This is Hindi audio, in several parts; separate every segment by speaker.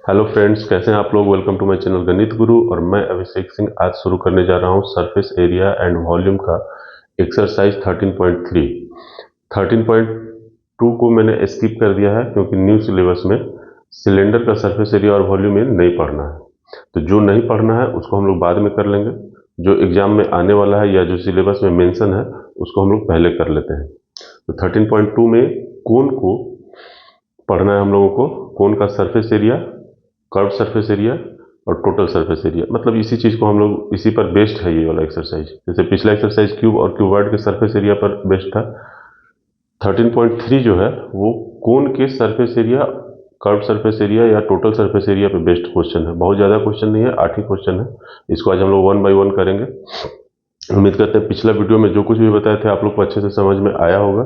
Speaker 1: हेलो फ्रेंड्स, कैसे हैं आप लोग। वेलकम टू माय चैनल गणित गुरु। और मैं अभिषेक सिंह आज शुरू करने जा रहा हूं सरफेस एरिया एंड वॉल्यूम का एक्सरसाइज 13.3। 13.2 को मैंने स्किप कर दिया है क्योंकि न्यू सिलेबस में सिलेंडर का सरफेस एरिया और वॉल्यूम में नहीं पढ़ना है। तो जो नहीं पढ़ना है उसको हम लोग बाद में कर लेंगे, जो एग्जाम में आने वाला है या जो सिलेबस में मेंशन है उसको हम लोग पहले कर लेते हैं। तो 13.2 में कोन को पढ़ना है हम लोगों को। कोन का surface area, curve surface area और टोटल सरफेस एरिया, मतलब इसी चीज को हम लोग, इसी पर बेस्ड है ये वाला एक्सरसाइज। जैसे पिछला एक्सरसाइज क्यूब और क्यूबॉइड के सरफेस एरिया पर बेस्ड था, 13.3 जो है वो कोन के surface area, curve surface area या टोटल सरफेस एरिया पे बेस्ड क्वेश्चन है। बहुत ज्यादा क्वेश्चन नहीं है, 8 ही क्वेश्चन है। इसको आज हम लोग 1 बाय 1 करेंगे। उम्मीद करते हैं पिछला वीडियो में जो कुछ भी बताए थे आप लोग को अच्छे से समझ में आया होगा।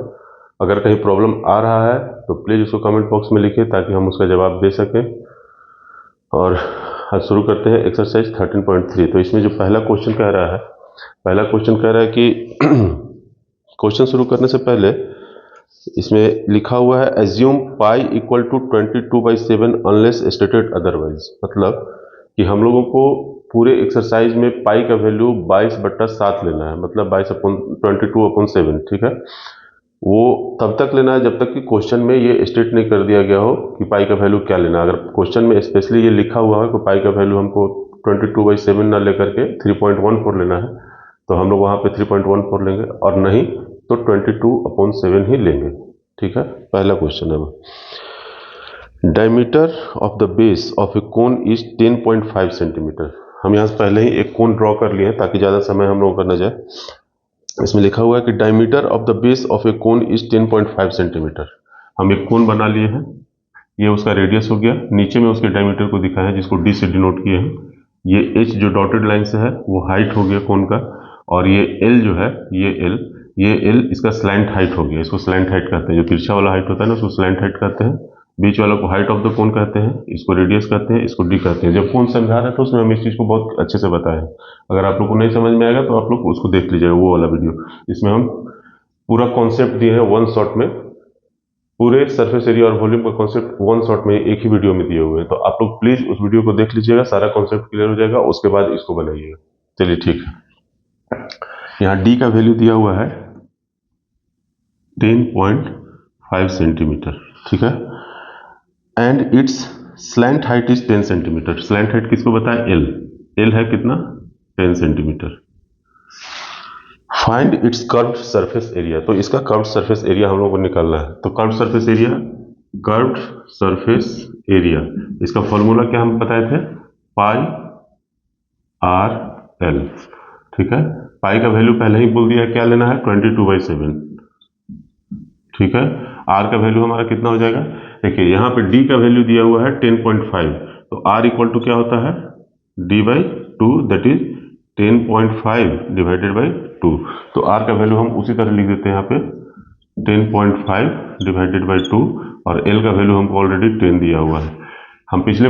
Speaker 1: अगर कहीं प्रॉब्लम आ रहा है तो प्लीज उसको कमेंट बॉक्स में लिखिए ताकि हम उसका जवाब दे सकें। और आज शुरू करते हैं एक्सरसाइज 13.3। तो इसमें जो पहला क्वेश्चन कह रहा है, पहला क्वेश्चन कह रहा है कि क्वेश्चन शुरू करने से पहले इसमें लिखा हुआ है assume pi equal to 22/7 unless stated otherwise. मतलब कि हम लोगों को पूरे एक्सरसाइज में पाई का वैल्यू 22/7 लेना है, मतलब 22/7, ठीक है। वो तब तक लेना है जब तक कि क्वेश्चन में ये स्टेट नहीं कर दिया गया हो कि पाई का वैल्यू क्या लेना है। अगर क्वेश्चन में स्पेशली ये लिखा हुआ है कि पाई का वैल्यू हमको 22/7 ना लेकर के 3.14 लेना है, तो हम लोग वहाँ पे 3.14 लेंगे, और नहीं तो 22/7 ही लेंगे, ठीक है। पहला क्वेश्चन है, diameter of the base of a cone is 10.5 centimetre. हम यहाँ से पहले ही एक कोन ड्रॉ कर लिए हैं ताकि ज़्यादा समय हम लोगों का न जाए। इसमें लिखा हुआ है कि diameter of the base of a cone is 10.5 centimetre. हम एक कोन बना लिए हैं, ये उसका रेडियस हो गया, नीचे में उसके डायमीटर को दिखा है जिसको डी से डिनोट किए हैं। ये एच जो डॉटेड लाइन से है वो हाइट हो गया कोन का, और ये एल जो है, ये एल इसका स्लैंट हाइट हो गया। इसको स्लैंट हाइट कहते हैं, जो तिरछा वाला हाइट होता है ना उसको स्लैंट हाइट कहते हैं। बीच वाला को हाइट ऑफ द कोन कहते हैं, इसको रेडियस कहते हैं, इसको डी कहते हैं। जब कोन समझा रहे थे उसमें हम इस चीज को बहुत अच्छे से बताया है। अगर आप लोग को नहीं समझ में आएगा तो आप लोग उसको देख लीजिएगा, वो वाला वीडियो। इसमें हम पूरा कॉन्सेप्ट दिए हैं वन शॉट में, पूरे सरफेस एरिया और वॉल्यूम का कॉन्सेप्ट वन शॉट में एक ही वीडियो में दिए हुए हैं। तो आप लोग प्लीज उस वीडियो को देख लीजिएगा, सारा कॉन्सेप्ट क्लियर हो जाएगा, उसके बाद इसको बनाइएगा। चलिए ठीक है। यहाँ डी का वैल्यू दिया हुआ है 10.5 सेंटीमीटर, ठीक है। And it's slant height is 10 centimetre. Slant height किसको बताया? एल। एल है कितना? 10 centimetre. Find its curved surface area. तो इसका कर्व्ड सरफेस एरिया हम लोग को निकालना है। तो curved surface area, curved surface area, इसका फॉर्मूला क्या हम बताए थे? पाई आर एल, ठीक है। पाई का वैल्यू पहले ही बोल दिया है, क्या लेना है? 22/7, ठीक है। आर का वैल्यू हमारा कितना हो जाएगा? देखिए यहाँ पे डी का वैल्यू दिया हुआ है 10.5, तो आर इक्वल टू क्या होता है? d/2, that is 10.5 divided by 2। तो आर का वैल्यू हम उसी तरह लिख देते हैं यहाँ पे 10.5 डिवाइडेड बाई 2, और एल का वैल्यू हमको ऑलरेडी 10 दिया हुआ है। हम पिछले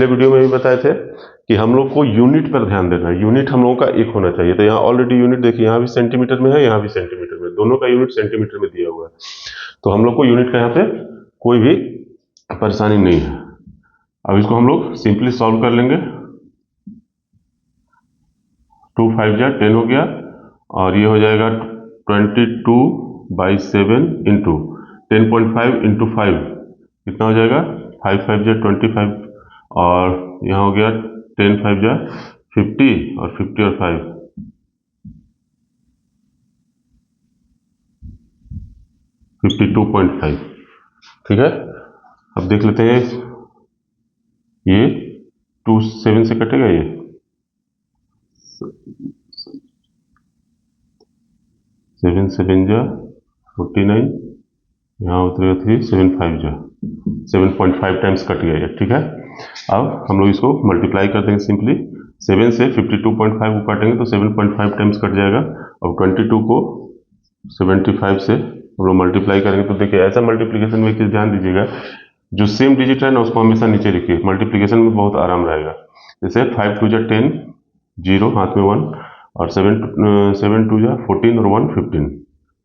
Speaker 1: वीडियो में भी बताए थे कि हम लोग को यूनिट पर ध्यान देना है। यूनिट हम लोगों का एक होना चाहिए। तो यहाँ ऑलरेडी यूनिट देखिए, यहाँ भी सेंटीमीटर में है, यहाँ भी सेंटीमीटर में, दोनों का यूनिट सेंटीमीटर में दिया हुआ है। तो हम लोग को यूनिट का यहाँ पे कोई भी परेशानी नहीं है। अब इसको हम लोग सिंपली सॉल्व कर लेंगे। 2 5 जा 10 हो गया, और ये हो जाएगा 22/7 इंटू 10.5 इंटू 5 कितना हो जाएगा? 5 5 जा 25, और यहाँ हो गया 10 5 जा 50, और 50 और 5 52.5, ठीक है। अब देख लेते हैं, ये 2 7 से कटेगा, ये 7 7 जा 49, यहाँ उतरेगा 3 7 5 जा 7.5 टाइम्स कट गया, ठीक है। अब हम लोग इसको मल्टीप्लाई कर देंगे सिंपली। 7 से 52.5 को काटेंगे तो 7.5 टाइम्स कट जाएगा। अब 22 को 75 से हम लोग मल्टीप्लाई करेंगे तो देखिए, ऐसा मल्टीप्लीकेशन में एक चीज ध्यान दीजिएगा, जो सेम डिजिट है ना उसको हमेशा नीचे लिखिए, मल्टीप्लीकेशन में बहुत आराम रहेगा। जैसे 5 2 जा 10, 0 हाथ में 1, और 7 2 जा 14, और 1 15,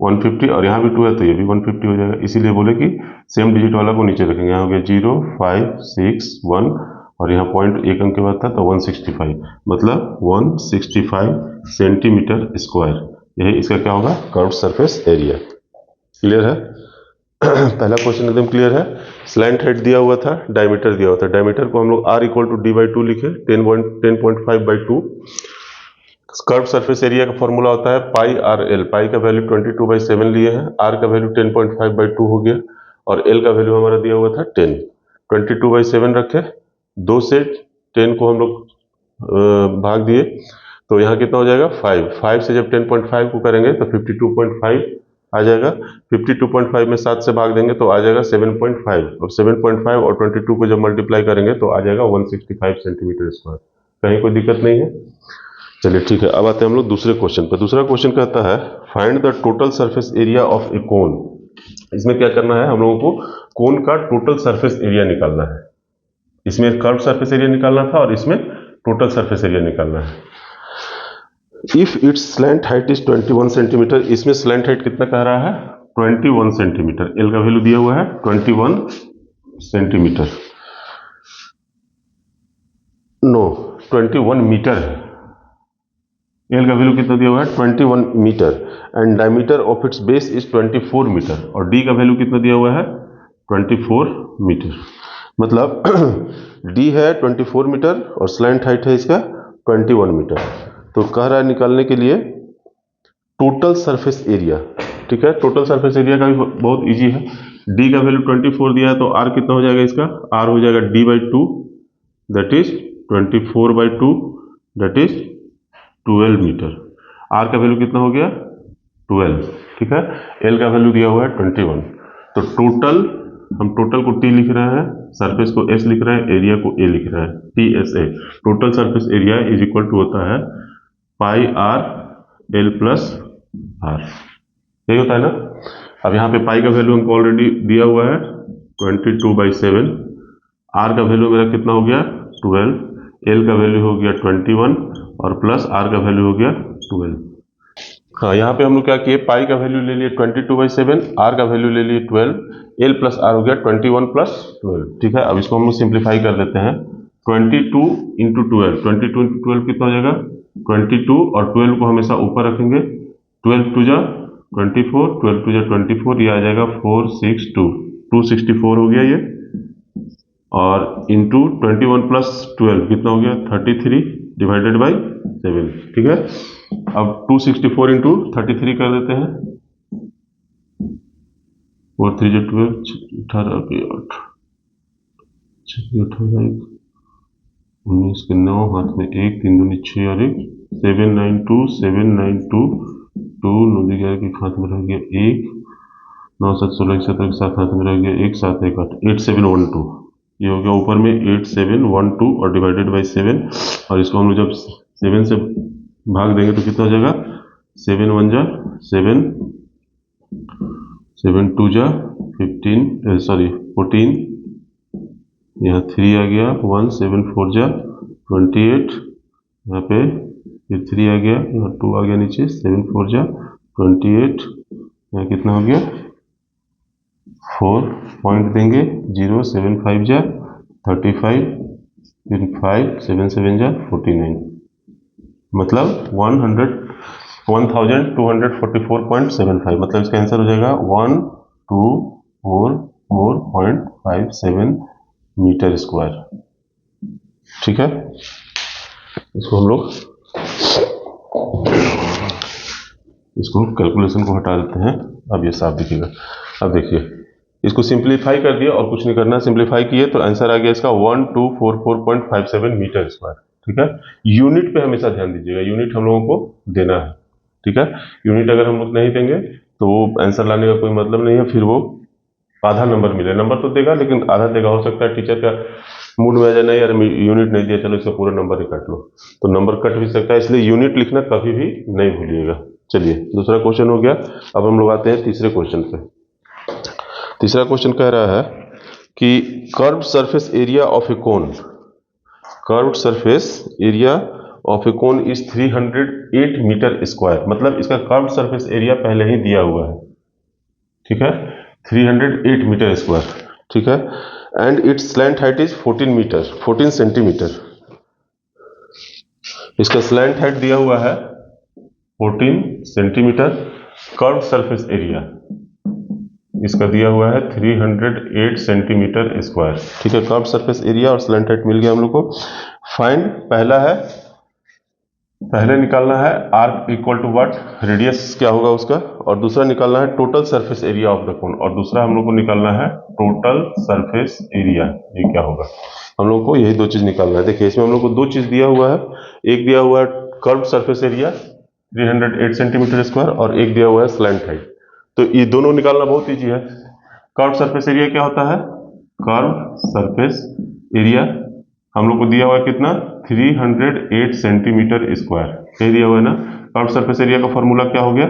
Speaker 1: 150 और यहाँ भी 2 है तो ये भी 150 हो जाएगा, इसीलिए बोले कि सेम डिजिट वाला को नीचे रखेंगे। यहाँ हो गया 0 5 6 1 और यहाँ पॉइंट एक अंक के बाद था तो 165, मतलब 165 सेंटीमीटर स्क्वायर, यही इसका क्या होगा, कर्व्ड सरफेस एरिया। क्लियर है? पहला क्वेश्चन एकदम क्लियर है। स्लैंट हेड दिया हुआ था, डायमीटर दिया हुआ था, डायमीटर को हम लोग r इक्वल टू d/2 लिखे, 10.5/2। कर्व सरफेस एरिया का फॉर्मूला होता है पाई आर एल, पाई का वैल्यू 22/7 लिए हैं, आर का वैल्यू 10.5/2 हो गया और एल का वैल्यू हमारा दिया हुआ था 10। 22/7 रखे, 2 से 10 को हम लोग भाग दिए तो यहाँ कितना हो जाएगा 5 से जब 10.5 को करेंगे तो 52.5 आ जाएगा। 52.5 में 7 से भाग देंगे तो आ जाएगा 7.5 और 7.5 और 22 को जब मल्टीप्लाई करेंगे तो आ जाएगा 165 सेंटीमीटर स्क्वायर। कहीं कोई दिक्कत नहीं है? चलिए ठीक है, अब आते हैं हम लोग दूसरे क्वेश्चन पर। दूसरा क्वेश्चन कहता है find the total surface area of a cone. इसमें क्या करना है, हम लोगों को कोन का टोटल सरफेस एरिया निकालना है। इसमें कर्व सरफेस एरिया निकालना था और इसमें टोटल सरफेस एरिया निकालना है। If it's slant height is 21 centimetre, इसमें स्लैंट हाइट कितना कह रहा है 21 सेंटीमीटर, एल का वैल्यू दिया हुआ है 21 सेंटीमीटर, नो 21 मीटर है, एल का वैल्यू कितना दिया हुआ है 21 metre and diameter of its base is 24 metre और डी का वैल्यू कितना दिया हुआ है 24 मीटर। मतलब डी है 24 मीटर और स्लैंट हाइट है इसका 21 मीटर। तो कह रहा है निकालने के लिए टोटल सरफेस एरिया। ठीक है, टोटल सरफेस एरिया का भी बहुत इजी है। डी का वैल्यू 24 दिया है तो आर कितना हो जाएगा इसका, आर हो जाएगा d/2 that is 24/2 that is 12 metre. R का वैल्यू कितना हो गया 12। ठीक है, एल का वैल्यू दिया हुआ है 21। तो टोटल, हम टोटल को टी लिख रहे हैं, सरफेस को एस लिख रहे हैं, एरिया को ए लिख रहे हैं, TSA। Total surface area is equal to होता है pi are l plus r, यही होता है ना। अब यहाँ पे पाई का वैल्यू हमको ऑलरेडी दिया हुआ है 22/7, आर का वैल्यू मेरा कितना हो गया 12, एल का वैल्यू हो गया 21 और प्लस आर का वैल्यू हो गया 12। हाँ, यहाँ पे हम लोग क्या किए, पाई का वैल्यू ले लिए 22/7, आर का वैल्यू ले लिए 12, एल प्लस आर हो गया 21 + 12। ठीक है, अब इसको हम लोग सिंप्लीफाई कर देते हैं। 22 × 12, 22 × 12 कितना हो जाएगा 22 और 12 को हमेशा ऊपर रखेंगे, 12 × 2 = 24, 12 × 2 = 24, ये आ जाएगा 462, 264 हो गया ये, और इंटू 21 + 12 कितना हो गया 33 ÷ 7। ठीक है, अब 264 × 33 कर देते हैं, 4 3 = 12, 18 के 8, 18 19 के 9, हाथ में 1, 3 दूनी 6 और 1, 792 792 2 9 11 के हाथ में रह गया 1, 9 7 16 17 के साथ हाथ में रह गया 1, 7 1 8, 8712, ये हो गया ऊपर में 8712 और डिवाइडेड बाई 7, और इसको हम लोग जब 7 से भाग देंगे तो कितना हो जाएगा 7 1 = 7, 7 2 = 14, यहाँ 3 आ गया 1, 7 4 = 28, यहाँ पे फिर 3 आ गया, यहाँ 2 आ गया नीचे, 7 4 = 28, यहाँ कितना हो गया 4 पॉइंट देंगे, 0 7 5 = 35, फिर 5 7 7 = 49, मतलब 1244.75, मतलब इसका आंसर हो जाएगा 1244.57 मीटर स्क्वायर। ठीक है, इसको हम लोग इसको कैलकुलेशन को हटा देते हैं, अब ये साफ दिखेगा। अब देखिए, इसको सिंप्लीफाई कर दिया और कुछ नहीं करना, सिंप्लीफाई किए तो आंसर आ गया इसका 1244.57 मीटर स्क्वायर। ठीक है, यूनिट पे हमेशा ध्यान दीजिएगा, यूनिट हम लोगों को देना है। ठीक है, यूनिट अगर हम लोग नहीं देंगे तो आंसर लाने का कोई मतलब नहीं है, फिर वो आधा नंबर मिले, नंबर तो देगा लेकिन आधा देगा। हो सकता है टीचर का मूड में आ जाए, नहीं यार यूनिट नहीं दिया, चलो इसका पूरा नंबर ही काट लो, तो नंबर कट भी सकता है, इसलिए यूनिट लिखना कभी भी नहीं भूलिएगा। चलिए, दूसरा क्वेश्चन हो गया। अब हम लोग आते हैं तीसरे क्वेश्चन पे। तीसरा क्वेश्चन कह रहा है कि curved surface area of a cone, curved surface area of a cone is 308 metre square, मतलब इसका कर्व्ड सरफेस एरिया पहले ही दिया हुआ है, ठीक है, 308 मीटर स्क्वायर, ठीक है, and it's slant height is 14 centimetre. इसका स्लैंट हाइट दिया हुआ है 14 सेंटीमीटर। कर्व्ड सरफेस एरिया इसका दिया हुआ है 308 सेंटीमीटर स्क्वायर, ठीक है। कर्व्ड सरफेस एरिया और स्लैंट हाइट मिल गया हम लोग को। फाइंड, पहले निकालना है r equal to what, radius क्या होगा उसका, और दूसरा निकालना है total surface area of the cone, और दूसरा हम लोग को निकालना है टोटल सरफेस एरिया, ये क्या होगा, हम लोग को यही दो चीज निकालना है। देखिए इसमें हम लोग को दो चीज दिया हुआ है, एक दिया हुआ है curved surface area 308 centimetre square और एक दिया हुआ है स्लैंट हाइट। तो ये दोनों निकालना बहुत ईजी है। कर्व्ड सरफेस एरिया क्या होता है, कर्व्ड सरफेस एरिया हम लोग को दिया हुआ है कितना, 308 सेंटीमीटर स्क्वायर, ये दिया हुआ है ना। कर्व्ड सरफेस एरिया का फॉर्मूला क्या हो गया,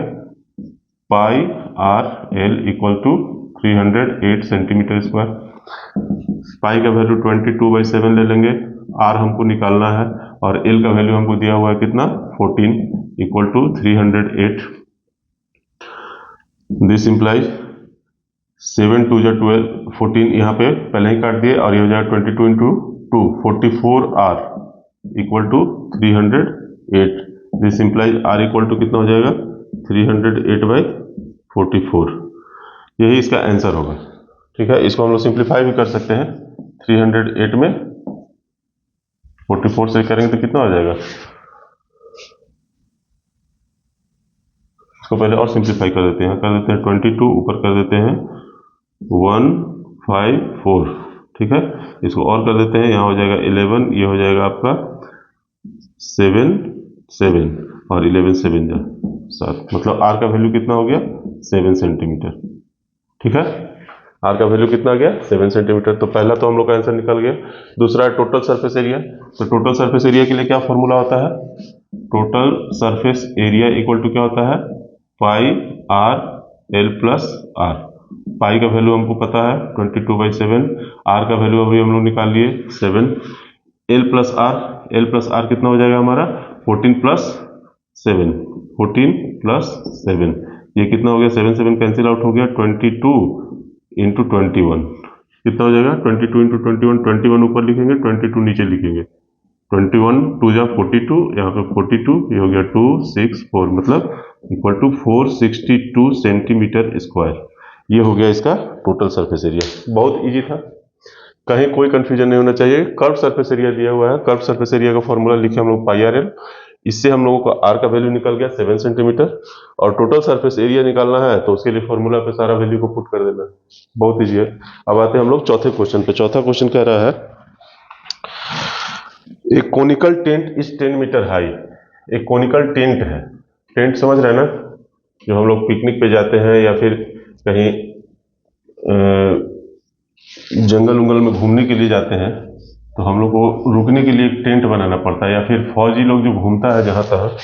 Speaker 1: pi are l equal to 308 centimetre square. Pi का वैल्यू 22/7 ले लेंगे, आर हमको निकालना है और एल का वैल्यू हमको दिया हुआ है कितना, 14 इक्वल टू 308। दिस इंप्लाइज 7 2 12, 14 यहाँ पे पहले ही काट दिए और ये हो जाएगा 22 into 2, 44 r equal to 308। This implies r equal to कितना हो जाएगा, 308/44। यही इसका आंसर होगा, ठीक है। इसको हम लोग सिंप्लीफाई भी कर सकते हैं, 308 में 44 से करेंगे तो कितना हो जाएगा, इसको पहले और सिंप्लीफाई कर देते हैं, कर देते हैं 22, ऊपर कर देते हैं 154, ठीक है। इसको और कर देते हैं, यहाँ हो जाएगा 11, ये हो जाएगा आपका 7 7 और 11 7 7, मतलब आर का वैल्यू कितना हो गया, 7 सेंटीमीटर, ठीक है। आर का वैल्यू कितना आ गया, 7 सेंटीमीटर। तो पहला तो हम लोग का आंसर निकल गया। दूसरा है टोटल सरफेस एरिया। तो टोटल सरफेस एरिया के लिए क्या फॉर्मूला होता है, total surface area equal to क्या होता है, pi are l plus r. Pi का वैल्यू हमको पता है 22/7, आर का वैल्यू अभी हम लोग निकाल लिए 7, एल प्लस आर कितना हो जाएगा हमारा 14 + 7, 14 + 7, ये कितना हो गया, 7 7 कैंसिल आउट हो गया, 22 इंटू 21 कितना हो जाएगा, 22 इंटू 21, 21 ऊपर लिखेंगे 22 नीचे लिखेंगे, 21 2 जा 42, यहाँ पे 42, ये हो गया 264, मतलब इक्वल टू 462 सेंटीमीटर स्क्वायर। ये हो गया इसका टोटल सरफेस एरिया। बहुत इजी था, कहीं कोई कंफ्यूजन नहीं होना चाहिए। कर्व सरफेस एरिया दिया हुआ है, कर्व सरफेस एरिया का फॉर्मूला लिखे हम लोग पाई आर एल, इससे हम लोगों को आर का वैल्यू निकल गया 7 सेंटीमीटर, और टोटल सरफेस एरिया निकालना है तो उसके लिए फॉर्मूला पे सारा वैल्यू को पुट कर देना है, बहुत इजी है। अब आते हैं हम लोग चौथे क्वेश्चन पे। चौथा क्वेश्चन कह रहा है, एक conical tent is 10 metre high. एक कोनिकल टेंट है, टेंट समझ रहे हैं ना, जो हम लोग पिकनिक पे जाते हैं या फिर कहीं जंगल उंगल में घूमने के लिए जाते हैं, तो हम लोग को रुकने के लिए एक टेंट बनाना पड़ता है, या फिर फौजी लोग जो घूमता है जहाँ तक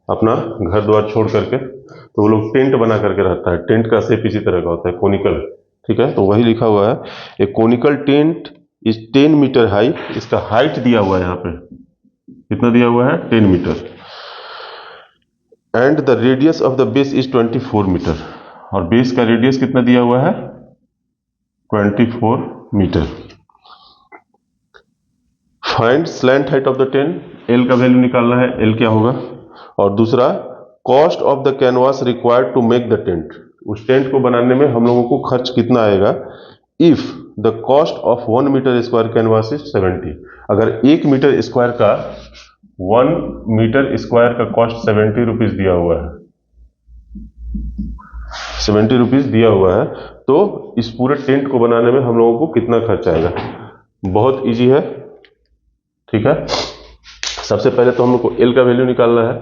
Speaker 1: अपना घर द्वार छोड़ करके, तो वो लोग टेंट बना करके रहता है। टेंट का शेप इसी तरह का होता है, कोनिकल, ठीक है। तो वही लिखा हुआ है, एक conical tent is 10 metre high. इसका हाइट दिया हुआ है, यहाँ पे कितना दिया हुआ है, 10 metre, and the radius of the base is 24 metre, और बेस का रेडियस कितना दिया हुआ है, 24 metre. Find slant height of the tent, l का वैल्यू निकालना है, एल क्या होगा, और दूसरा cost of the canvas required to make the tent. उस टेंट को बनाने में हम लोगों को खर्च कितना आएगा, if the cost of 1 metre square canvas is 70। अगर 1 मीटर स्क्वायर का 1 मीटर स्क्वायर का कॉस्ट 70 रुपीज दिया हुआ है, 70 रुपीज दिया हुआ है, तो इस पूरे टेंट को बनाने में हम लोगों को कितना खर्च आएगा। बहुत इजी है, ठीक है। सबसे पहले तो हम लोग को एल का वैल्यू निकालना है।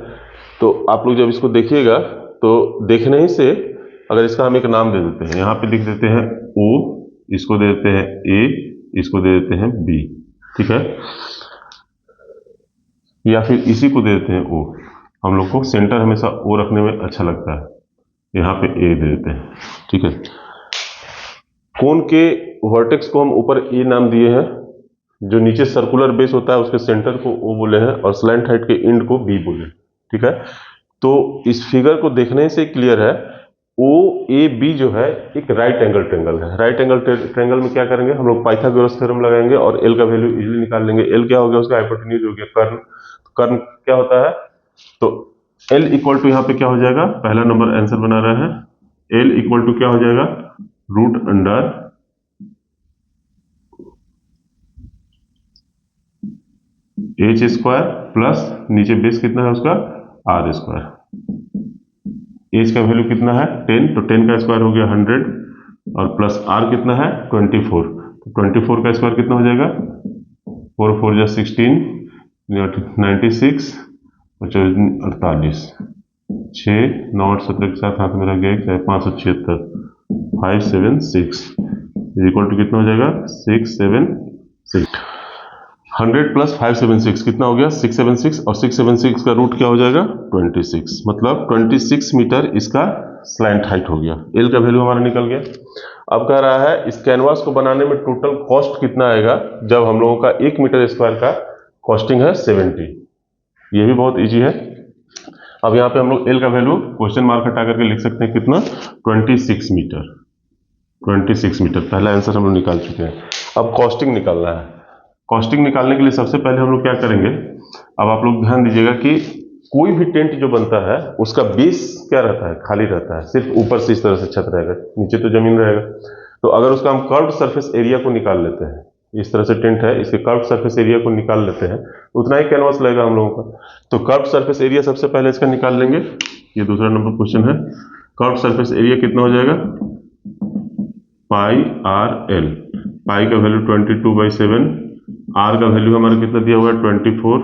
Speaker 1: तो आप लोग जब इसको देखिएगा तो देखने ही से, अगर इसका हम एक नाम दे देते हैं, यहाँ पे लिख देते हैं ओ, इसको दे देते हैं ए, इसको दे देते हैं बी, ठीक है, या फिर इसी को दे देते हैं ओ। हम लोग को सेंटर हमेशा ओ रखने में अच्छा लगता है, यहाँ पे ए दे देते हैं, ठीक है। कोन के वर्टेक्स को हम ऊपर ए नाम दिए हैं, जो नीचे सर्कुलर बेस होता है उसके सेंटर को O बोले हैं और स्लैंट हाइट के एंड को B बोले, ठीक है। तो इस फिगर को देखने से क्लियर है OAB जो है एक राइट एंगल ट्रेंगल है। राइट एंगल ट्रेंगल में क्या करेंगे हम लोग, पाइथागोरस थ्योरम लगाएंगे और L का वैल्यू इजीली निकाल लेंगे। L क्या हो गया, उसका हाइपोटेन्यूज हो गया कर्ण। कर्ण क्या होता है, तो L इक्वल टू यहाँ पे क्या हो जाएगा, पहला नंबर आंसर बना रहा है, L इक्वल टू क्या हो जाएगा, root under H square plus नीचे बेस कितना है उसका आर स्क्वायर। एच का वैल्यू कितना है 10, तो 10 का स्क्वायर हो गया 100 और प्लस आर कितना है 24, तो 24 का स्क्वायर कितना हो जाएगा 4 4 जा 16 96 और 48 6 9 8 17 के साथ हाथ में रह गया 576 576 इक्वल टू कितना हो जाएगा 676। 100 प्लस 576 कितना हो गया 676 और 676 का रूट क्या हो जाएगा 26, मतलब 26 मीटर इसका स्लैंट हाइट हो गया। एल का वैल्यू हमारा निकल गया। अब कह रहा है इस कैनवास को बनाने में टोटल कॉस्ट कितना आएगा, जब हम लोगों का 1 मीटर स्क्वायर का कॉस्टिंग है 70। ये भी बहुत इजी है। अब यहाँ पे हम लोग एल का वैल्यू क्वेश्चन मार्क हटा करके लिख सकते हैं कितना 26 मीटर। 26 मीटर पहला आंसर हम लोग निकाल चुके हैं। अब कॉस्टिंग निकालना है। कॉस्टिंग निकालने के लिए सबसे पहले हम लोग क्या करेंगे, अब आप लोग ध्यान दीजिएगा कि कोई भी टेंट जो बनता है उसका बेस क्या रहता है, खाली रहता है, सिर्फ ऊपर से इस तरह से छत रहेगा, नीचे तो जमीन रहेगा। तो अगर उसका हम कर्व्ड सरफेस एरिया को निकाल लेते हैं, इस तरह से टेंट है, इसके कर्व्ड सरफेस एरिया को निकाल लेते हैं, उतना ही कैनवास लगेगा हम लोगों का। तो कर्व्ड सरफेस एरिया सबसे पहले इसका निकाल लेंगे। ये दूसरा नंबर क्वेश्चन है। कर्व्ड सरफेस एरिया कितना हो जाएगा पाई आर एल। पाई का वैल्यू 22/7, आर का वैल्यू हमारा कितना दिया हुआ है 24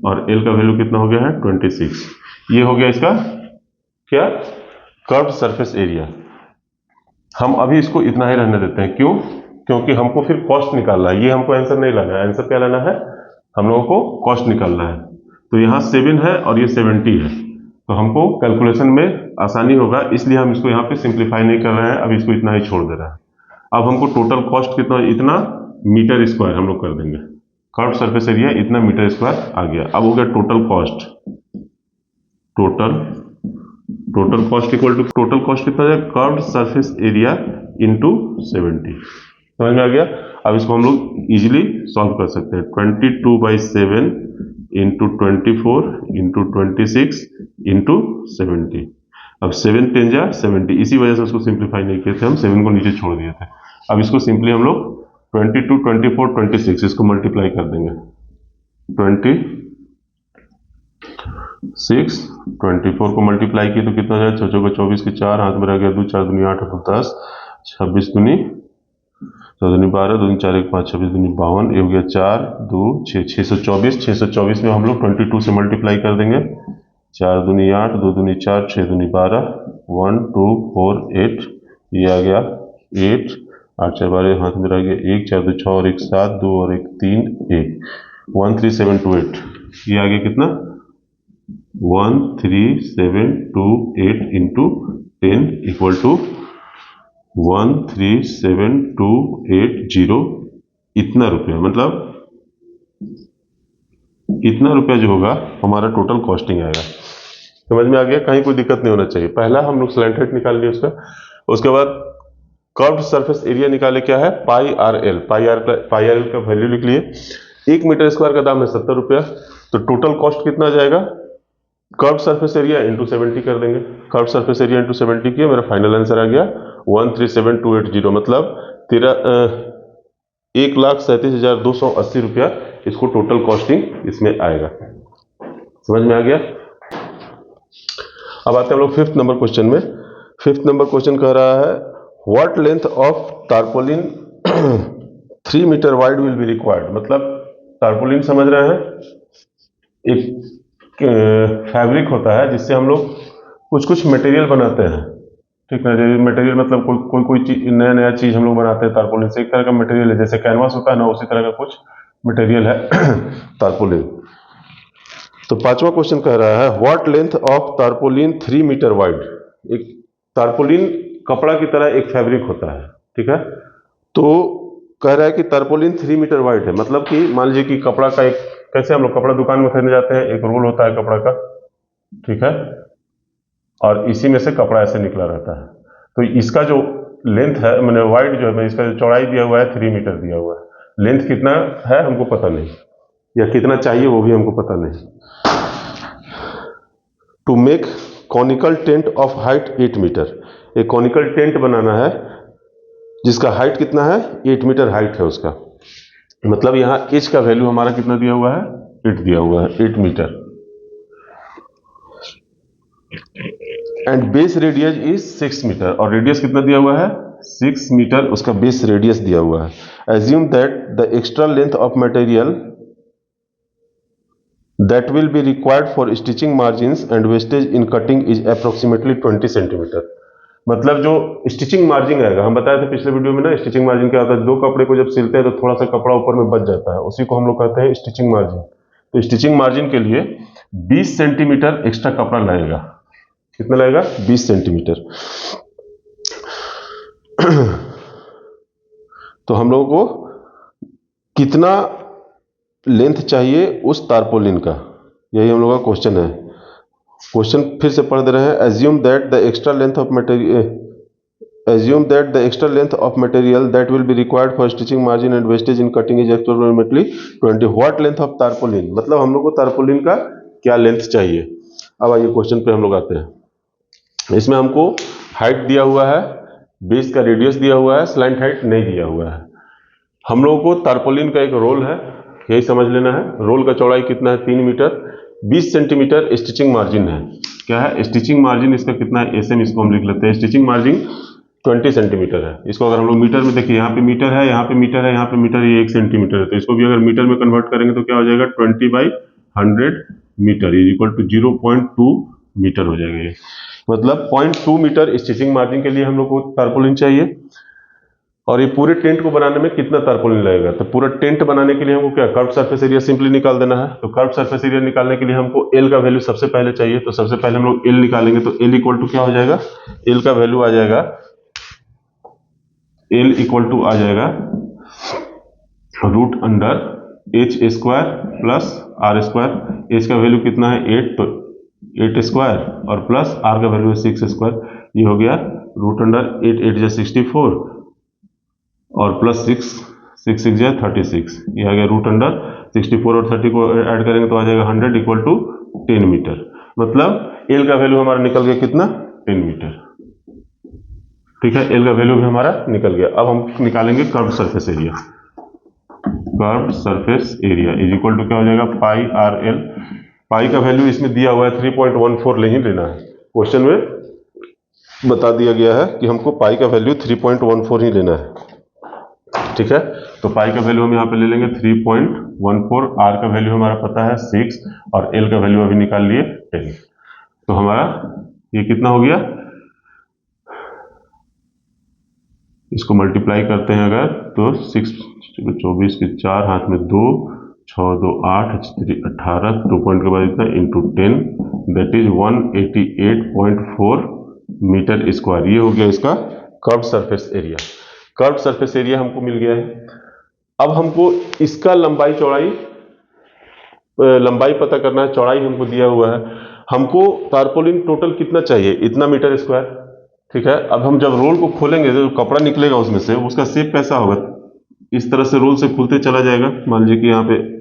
Speaker 1: और एल का वैल्यू कितना हो गया है 26। ये हो गया इसका क्या कर्व्ड सरफेस एरिया। हम अभी इसको इतना ही रहने देते हैं, क्यों, क्योंकि हमको फिर कॉस्ट निकालना है। ये हमको आंसर नहीं लाना है, आंसर क्या लाना है, हम लोगों को कॉस्ट निकालना है। तो यहाँ 7 है और ये 70 है, तो हमको कैलकुलेशन में आसानी होगा, इसलिए हम इसको यहाँ पे सिंप्लीफाई नहीं कर रहे हैं, अब इसको इतना ही छोड़ दे रहे हैं। अब हमको टोटल कॉस्ट कितना, इतना मीटर स्क्वायर हम लोग कर देंगे। कर्व्ड सरफेस एरिया इतना मीटर स्क्वायर आ गया। अब हो गया total cost. Total cost equal to total cost कितना है कर्व्ड सरफेस एरिया इंटू 70। समझ में आ गया। अब इसको हम लोग इजीली सॉल्व कर सकते हैं। 22/7 इंटू 24 इंटू 26 इंटू 70। अब 7 10 जा 70, इसी वजह से उसको सिंप्लीफाई नहीं किए थे हम, 7 को नीचे छोड़ दिए थे। अब इसको सिंपली हम लोग 22 24 26 इसको मल्टीप्लाई कर देंगे। 26 24 को मल्टीप्लाई किए तो कितना हो जाए 6 को 24 के 4 हाथ में रह गया 2 4 दूनी 8 10 26 दूनी 4 दूनी 12 2 4 1 5 26 दूनी 52। ये हो गया 4 2 6 624। 624 में हम लोग 22 से मल्टीप्लाई कर देंगे। 4 दूनी 8 2 दूनी 4 6 दूनी 12 1 2 4 8। ये आ गया 8 8 4 12 हाथ में रह गया 1 4 2 6 और 1 7 2 और 1 3 1 13728। ये आ गया कितना 13728 इंटू 10 इक्वल टू 137,280 इतना रुपया, मतलब इतना रुपया जो होगा हमारा टोटल कॉस्टिंग आएगा। समझ में आ गया, कहीं कोई दिक्कत नहीं होना चाहिए। पहला हम लोग स्लैंट हाइट निकाल लिया उसका, उसके बाद कर्व्ड सरफेस एरिया निकाले क्या है पाई आर एल। पाई आर एल का वैल्यू लिख लिए। 1 मीटर स्क्वायर का दाम है 70 रुपया, तो टोटल कॉस्ट कितना आ जाएगा कर्व्ड सरफेस एरिया इंटू 70 कर देंगे। कर्व्ड सरफेस एरिया इंटू 70 किया, मेरा फाइनल आंसर आ गया 137,280, मतलब 1,37,280 रुपया इसको टोटल कॉस्टिंग इसमें आएगा। समझ में आ गया। अब आते हैं हम लोग 5th नंबर क्वेश्चन में। 5th नंबर क्वेश्चन कह रहा है what length of tarpaulin 3 metre wide will be required. मतलब टारपोलिन समझ रहे हैं, एक फैब्रिक होता है जिससे हम लोग कुछ कुछ मटेरियल बनाते हैं, ठीक है। मटेरियल मतलब कोई चीज नया चीज हम लोग बनाते हैं टारपोलिन से। एक तरह का मटेरियल है, जैसे कैनवास होता है ना, उसी तरह का कुछ मटेरियल है टारपोलिन। तो 5वां क्वेश्चन कह रहा है what length of tarpaulin 3 metre wide. एक टारपोलिन कपड़ा की तरह एक फैब्रिक होता है, ठीक है। तो कह रहा है कि तारपोलिन 3 मीटर वाइड है, मतलब कि मान लीजिए कि कपड़ा का एक, कैसे हम लोग कपड़ा दुकान में खरीदने जाते हैं, एक रोल होता है कपड़ा का, ठीक है, और इसी में से कपड़ा ऐसे निकला रहता है। तो इसका जो लेंथ है, मैंने वाइड जो है, इसका जो चौड़ाई दिया हुआ है 3 मीटर दिया हुआ है, लेंथ कितना है हमको पता नहीं, या कितना चाहिए वो भी हमको पता नहीं। To make conical tent of height 8 metre, एक कॉनिकल टेंट बनाना है जिसका हाइट कितना है, 8 मीटर हाइट है उसका, मतलब यहाँ एच का वैल्यू हमारा कितना दिया हुआ है, 8 दिया हुआ है, 8 metre. And base radius is 6 metre, और रेडियस कितना दिया हुआ है, 6 मीटर उसका बेस रेडियस दिया हुआ है। Assume that the extra length of material that will be required for stitching margins and wastage in cutting is approximately 20 centimetre. मतलब जो स्टिचिंग मार्जिन आएगा, हम बताए थे पिछले वीडियो में ना, स्टिचिंग मार्जिन क्या होता है, दो कपड़े को जब सिलते हैं तो थोड़ा सा कपड़ा ऊपर में बच जाता है, उसी को हम लोग कहते हैं स्टिचिंग मार्जिन। तो स्टिचिंग मार्जिन के लिए 20 सेंटीमीटर एक्स्ट्रा कपड़ा लगेगा। कितना लगेगा, 20 सेंटीमीटर। तो हम लोगों को कितना लेंथ चाहिए उस तारपोलिन का, यही हम लोग का क्वेश्चन है। क्वेश्चन फिर से पढ़ दे रहे हैं। Assume that the extra length of material that will be required for stitching margin and wastage in cutting is approximately 20। What length of tarpaulin, मतलब हम लोग को तारपोलिन का क्या लेंथ चाहिए। अब आइए क्वेश्चन पे हम लोग आते हैं। इसमें हमको हाइट दिया हुआ है, बेस का रेडियस दिया हुआ है, स्लैंट हाइट नहीं दिया हुआ है। हम लोगों को तारपोलिन का एक रोल है, यही समझ लेना है। रोल का चौड़ाई कितना है, 3 मीटर, 20 सेंटीमीटर स्टिचिंग मार्जिन है। क्या है, स्टिचिंग मार्जिन इसका कितना है, एसएम इसको हम लिख लेते हैं। स्टिचिंग मार्जिन 20 सेंटीमीटर है। इसको अगर हम लोग मीटर में देखिए, यहाँ पे मीटर है, यहाँ पे मीटर है, यहाँ पे मीटर, ये 1 सेंटीमीटर है, तो इसको भी अगर मीटर में कन्वर्ट करेंगे तो क्या हो जाएगा, 20/100 metre is equal to 0.2 metre हो जाएगा ये। मतलब 0.2 मीटर स्टिचिंग मार्जिन के लिए हम लोग को तारपोलिन चाहिए। और ये पूरे टेंट को बनाने में कितना तारपोलिन लगेगा, तो पूरा टेंट बनाने के लिए हमको क्या, कर्व सरफेस एरिया सिंपली निकाल देना है। तो कर्व सरफेस एरिया निकालने के लिए हमको एल का वैल्यू सबसे पहले चाहिए, तो सबसे पहले हम लोग एल निकालेंगे। तो एल इक्वल टू क्या हो जाएगा, एल का वैल्यू आ जाएगा, एल इक्वल टू आ जाएगा √(h² प्लस r²। एच का वैल्यू कितना है 8, तो 8² और प्लस आर का वैल्यू है 6², ये हो गया √8, 8 जा 64 और प्लस 6 6 जा 36, ये आ गया √64 और 30 को ऐड करेंगे तो आ जाएगा 100 इक्वल टू 10 मीटर। मतलब एल का वैल्यू हमारा निकल गया कितना, 10 मीटर। ठीक है, एल का वैल्यू भी हमारा निकल गया। अब हम निकालेंगे curve surface area. Curve surface area is equal to क्या हो जाएगा, पाई आर एल। पाई का वैल्यू इसमें दिया हुआ है 3.14 नहीं लेना है, क्वेश्चन में बता दिया गया है कि हमको पाई का वैल्यू 3.14 ही लेना है। ठीक है, तो पाई का वैल्यू हम यहाँ पे ले लेंगे 3.14, आर का वैल्यू हमारा पता है 6 और एल का वैल्यू अभी निकाल लिए 10। तो हमारा ये कितना हो गया, इसको मल्टीप्लाई करते हैं अगर तो 6, 24 के 4, हाथ में 2, 6 2 8, 18, 2 पॉइंट के बाद इतना into 10, that is 188.4 metre square. ये हो गया इसका curve surface area. Curve surface area हमको मिल गया है। अब हमको इसका लंबाई चौड़ाई, लंबाई पता करना है, चौड़ाई हमको दिया हुआ है। हमको तारपोलिन टोटल कितना चाहिए, इतना मीटर स्क्वायर। ठीक है, अब हम जब रोल को खोलेंगे तो कपड़ा निकलेगा उसमें से, उसका शेप कैसा होगा, इस तरह से रोल से खुलते चला जाएगा। मान लीजिए कि यहाँ पे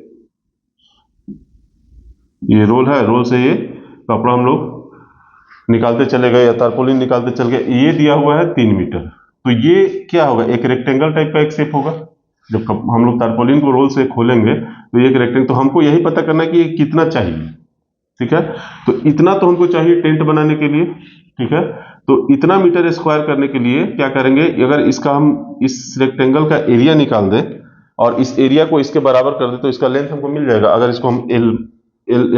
Speaker 1: ये रोल है, रोल से ये कपड़ा हम लोग निकालते चले गए या तारपोलिन निकालते चल गए। ये दिया हुआ है 3 मीटर, तो ये क्या होगा, एक रेक्टेंगल टाइप का एक शेप होगा। जब हम लोग तारपोलिन को रोल से खोलेंगे तो ये एक रेक्टेंगल, तो हमको यही पता करना है कि ये कितना चाहिए। ठीक है, तो इतना तो हमको चाहिए टेंट बनाने के लिए। ठीक है, तो इतना मीटर स्क्वायर करने के लिए क्या करेंगे, अगर इसका हम इस रेक्टेंगल का एरिया निकाल दें और इस एरिया को इसके बराबर कर दें तो इसका लेंथ हमको मिल जाएगा। अगर इसको हम एल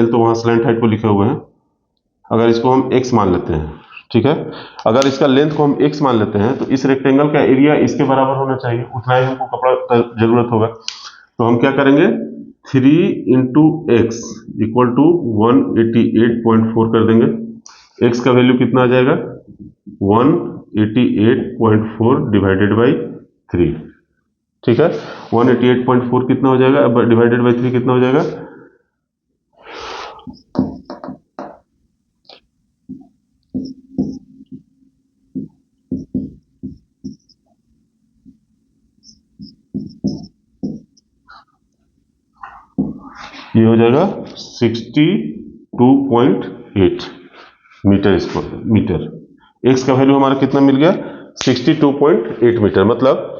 Speaker 1: तो वहां स्लैंट हाइट को लिखे हुए हैं, अगर इसको हम x मान लेते हैं, ठीक है, अगर इसका लेंथ को हम x मान लेते हैं तो इस रेक्टेंगल का एरिया इसके बराबर होना चाहिए, उतना ही हमको कपड़ा का जरूरत होगा। तो हम क्या करेंगे, 3 × x इक्वल टू 188.4 कर देंगे। x का वैल्यू कितना आ जाएगा, 188.4 डिवाइडेड बाई 3। ठीक है। 188.4 कितना हो जाएगा, अब डिवाइडेड बाई 3 कितना हो जाएगा, ये हो जाएगा 62.8 मीटर। एक्स का वैल्यू हमारा कितना मिल गया, 62.8 मीटर। मतलब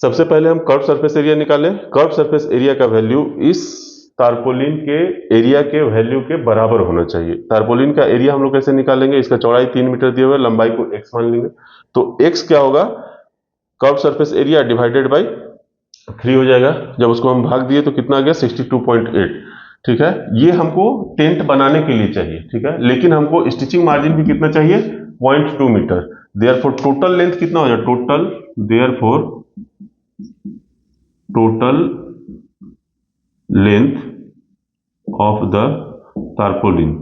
Speaker 1: सबसे पहले हम कर्व सरफेस एरिया निकालें। कर्व सरफेस एरिया का वैल्यू इस तारपोलिन के एरिया के वैल्यू के बराबर होना चाहिए। तारपोलिन का एरिया हम लोग कैसे निकालेंगे, इसका चौड़ाई 3 मीटर दिया हुआ है, लंबाई को x मान लेंगे, तो x क्या होगा, curve surface area divided by 3 हो जाएगा। जब उसको हम भाग दिए तो कितना आ गया, 62.8। ठीक है, ये हमको टेंट बनाने के लिए चाहिए। ठीक है, लेकिन हमको स्टिचिंग मार्जिन भी कितना चाहिए, 0.2 मीटर। देयरफॉर टोटल लेंथ कितना हो जाए, total length of the tarpaulin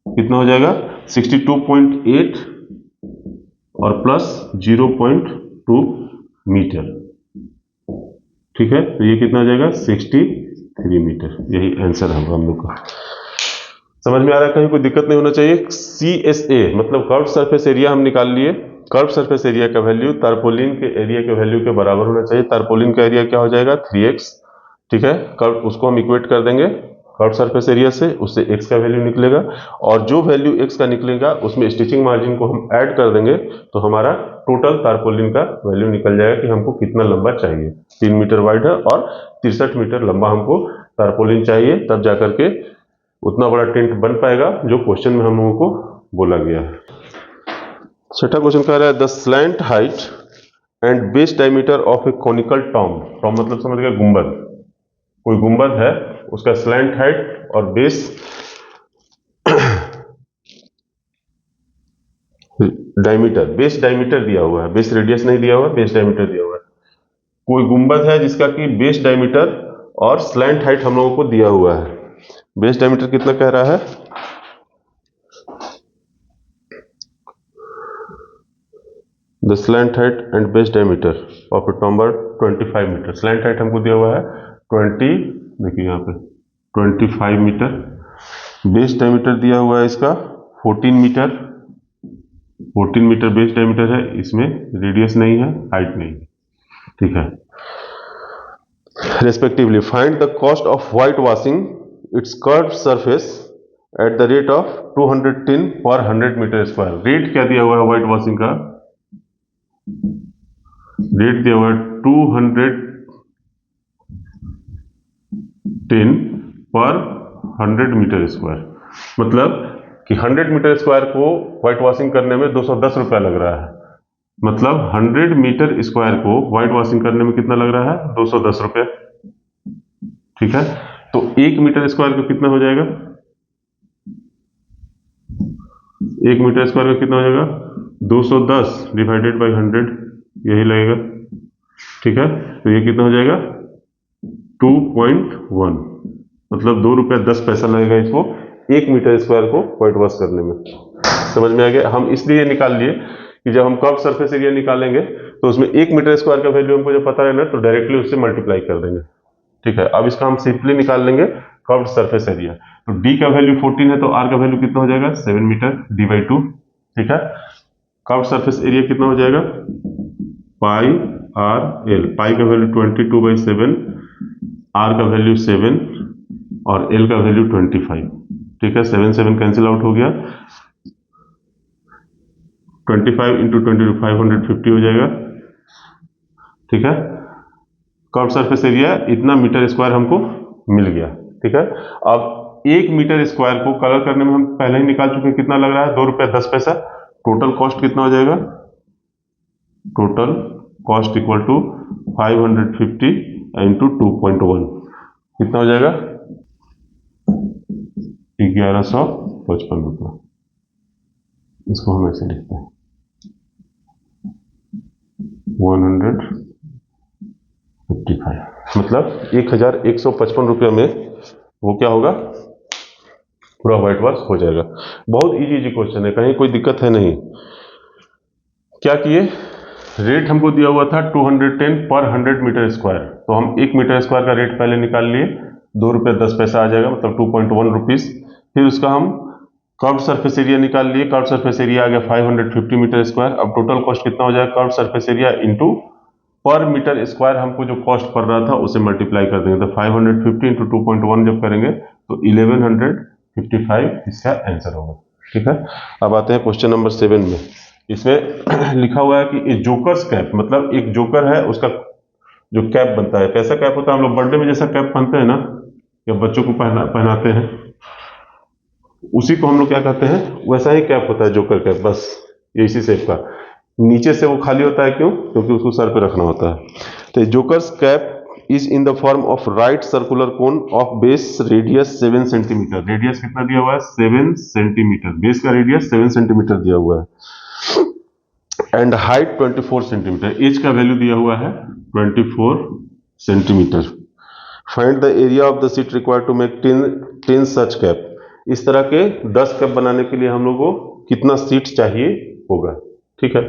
Speaker 1: कितना हो जाएगा, 62.8 और प्लस 0.2 मीटर। ठीक है, तो ये कितना आ जाएगा, 63 मीटर। यही आंसर होगा हम लोग का। समझ में आ रहा है, कहीं कोई दिक्कत नहीं होना चाहिए। CSA मतलब कर्व सरफेस एरिया हम निकाल लिए। कर्व सरफेस एरिया का वैल्यू तारपोलिन के एरिया के वैल्यू के बराबर होना चाहिए। तारपोलिन का एरिया क्या हो जाएगा, 3x। ठीक है, कर्व उसको हम इक्वेट कर देंगे कर्व सरफेस एरिया से, उससे x का वैल्यू निकलेगा, और जो वैल्यू x का निकलेगा उसमें स्टिचिंग मार्जिन को हम ऐड कर देंगे, तो हमारा टोटल तारपोलिन का वैल्यू निकल जाएगा कि हमको कितना लंबा चाहिए। 3 मीटर वाइड है और 63 मीटर लंबा हमको तारपोलिन चाहिए, तब जाकर के उतना बड़ा टेंट बन पाएगा जो क्वेश्चन में हम लोगों को बोला गया है। छठा क्वेश्चन कह रहा है, the slant height and base diameter of A conical Tom. Tom मतलब समझ गया गुंबद, कोई गुंबद है, उसका स्लैंट हाइट और बेस डायमीटर, बेस डायमीटर दिया हुआ है, बेस रेडियस नहीं दिया हुआ है, बेस डायमीटर दिया हुआ है। कोई गुंबद है जिसका कि बेस डायमीटर और स्लैंट हाइट हम लोगों को दिया हुआ है। बेस डायमीटर कितना कह रहा है, the slant height and base diameter of a टॉम्बर 25 मीटर। स्लैंट हाइट हमको दिया हुआ है 20, देखिए यहाँ पे 25 मीटर। बेस डायमीटर दिया हुआ है इसका 14 मीटर। 14 मीटर बेस डायमीटर है, इसमें रेडियस नहीं है, हाइट नहीं है। ठीक है, respectively find the cost of white washing it's curve surface at the rate of 210 पर 100 मीटर स्क्वायर। रेट क्या दिया हुआ है व्हाइट वॉशिंग का, रेट दिया हुआ है 210 पर 100 मीटर स्क्वायर। मतलब कि 100 मीटर स्क्वायर को व्हाइट वॉशिंग करने में 210 रुपया लग रहा है। मतलब 100 मीटर स्क्वायर को व्हाइट वॉशिंग करने में कितना लग रहा है, 210 रुपया। ठीक है, तो 1 मीटर स्क्वायर को कितना हो जाएगा, 1 मीटर स्क्वायर का कितना हो जाएगा, 210 डिवाइडेड बाई 100, यही लगेगा। ठीक है, तो ये कितना हो जाएगा, 2.1, मतलब 2 रुपया 10 पैसा लगेगा इसको 1 मीटर स्क्वायर को व्हाइट वॉश करने में। समझ में आ गया। हम इसलिए निकाल लिए कि जब हम कर्व सरफेस एरिया निकालेंगे तो उसमें 1 मीटर स्क्वायर का वैल्यू हमको जब पता है ना, तो डायरेक्टली उससे मल्टीप्लाई कर देंगे। ठीक है, अब इसका हम सिंपली निकाल लेंगे कर्व सरफेस एरिया। तो d का वैल्यू 14 है, तो r का वैल्यू कितना हो जाएगा, 7 मीटर d/2। ठीक है, कर्व सरफेस एरिया कितना हो जाएगा, पाई r l। पाई का वैल्यू 22/7, r का वैल्यू 7 और l का वैल्यू 25। ठीक है, 7 7 कैंसिल आउट हो गया, 25 इंटू 22 550 हो जाएगा। ठीक है, कर्व सरफेस एरिया इतना मीटर स्क्वायर हमको मिल गया। ठीक है, अब 1 मीटर स्क्वायर को कलर करने में हम पहले ही निकाल चुके हैं, कितना लग रहा है, 2 रुपया 10 पैसा। टोटल कॉस्ट कितना हो जाएगा, total cost equal to 550 into 2.1 कितना हो जाएगा, 1155 रुपया। इसको हम ऐसे लिखते हैं 155, मतलब 1155 रुपया में वो क्या होगा, पूरा व्हाइट वॉश हो जाएगा। बहुत इजी क्वेश्चन है, कहीं कोई दिक्कत है नहीं। क्या किए, रेट हमको दिया हुआ था 210 पर 100 मीटर स्क्वायर, तो हम 1 मीटर स्क्वायर का रेट पहले निकाल लिए, 2 रुपये 10 पैसा आ जाएगा, मतलब 2.1 रुपीज़। फिर उसका हम कर्व सरफेस एरिया निकाल लिए, कर्व सरफेस एरिया आ गया 550 मीटर स्क्वायर। अब टोटल कॉस्ट कितना हो जाएगा, कर्व सरफेस एरिया इंटू पर मीटर स्क्वायर हमको जो कॉस्ट पड़ रहा था उसे मल्टीप्लाई कर देंगे, तो 550 इंटू 2.1 जब करेंगे तो 1155 इसका आंसर होगा। ठीक है, अब आते हैं क्वेश्चन नंबर 7 में। इसमें लिखा हुआ है कि जोकर्स कैप, मतलब एक जोकर है उसका जो कैप बनता है, कैसा कैप होता है, हम लोग बर्थडे में जैसा कैप पहनते हैं ना, या बच्चों को पहनाते हैं, उसी को हम लोग क्या कहते हैं, वैसा ही कैप होता है जोकर कैप, बस ये इसी शेप का। नीचे से वो खाली होता है, क्यों, क्योंकि उसको सर पे रखना होता है। तो jokers cap is in the form of right circular cone of base radius 7 centimetre. Radius कितना दिया हुआ है, 7 सेंटीमीटर, बेस का रेडियस 7 सेंटीमीटर दिया हुआ है, एंड हाइट 24 सेंटीमीटर, एज का वैल्यू दिया हुआ है 24 centimetre. Find the area of the sheet required to make 10 such cap. इस तरह के 10 कैप बनाने के लिए हम लोग को कितना सीट चाहिए होगा। ठीक है,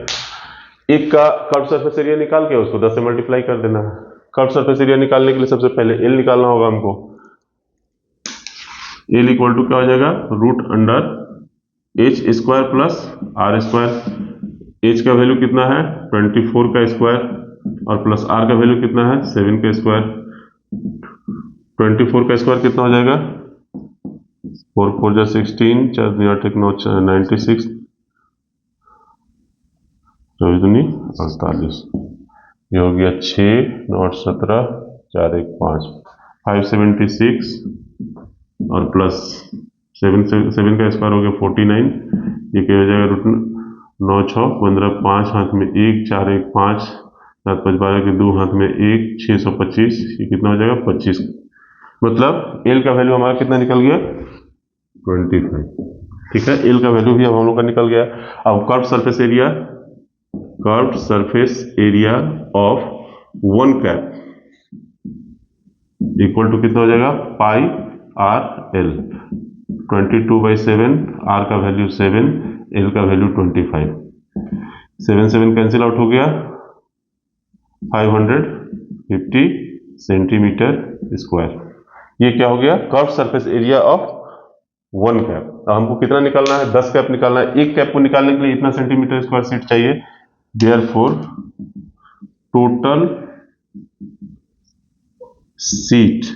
Speaker 1: एक का कर्व सरफेस एरिया निकाल के उसको 10 से मल्टीप्लाई कर देना है। कर्व सरफेस एरिया निकालने के लिए सबसे पहले एल निकालना होगा हमको। एल इक्वल टू क्या हो जाएगा, root under H square plus R square. H का वैल्यू कितना है 24 का स्क्वायर, और प्लस आर का वैल्यू कितना है 7 का स्क्वायर। 24 का स्क्वायर कितना हो जाएगा, 4 4 जा 16, 4 8 9 96, 24 दूनी 48, ये हो गया 6 9 17, 4 1 5, 576, और प्लस 7 का स्क्वायर हो गया 49, ये क्या हो जाएगा, रूट 9 6 15, 5 हाथ में 1, 4 1 5, 7 5 12 के 2 हाथ में 1, 625, ये कितना हो जाएगा 25। मतलब एल का वैल्यू हमारा कितना निकल गया 25। ठीक है, एल का वैल्यू भी अब हम लोग का निकल गया। अब curve surface area of one cap equal to कितना हो जाएगा, पाई आर एल, 22/7, आर का वैल्यू 7, एल का वैल्यू 25, 7 7 कैंसिल आउट हो गया, 550 सेंटीमीटर स्क्वायर। ये क्या हो गया, curve surface area of one cap. अब हमको कितना निकालना है, 10 कैप निकालना है। एक कैप को निकालने के लिए इतना सेंटीमीटर स्क्वायर सीट चाहिए, therefore total sheet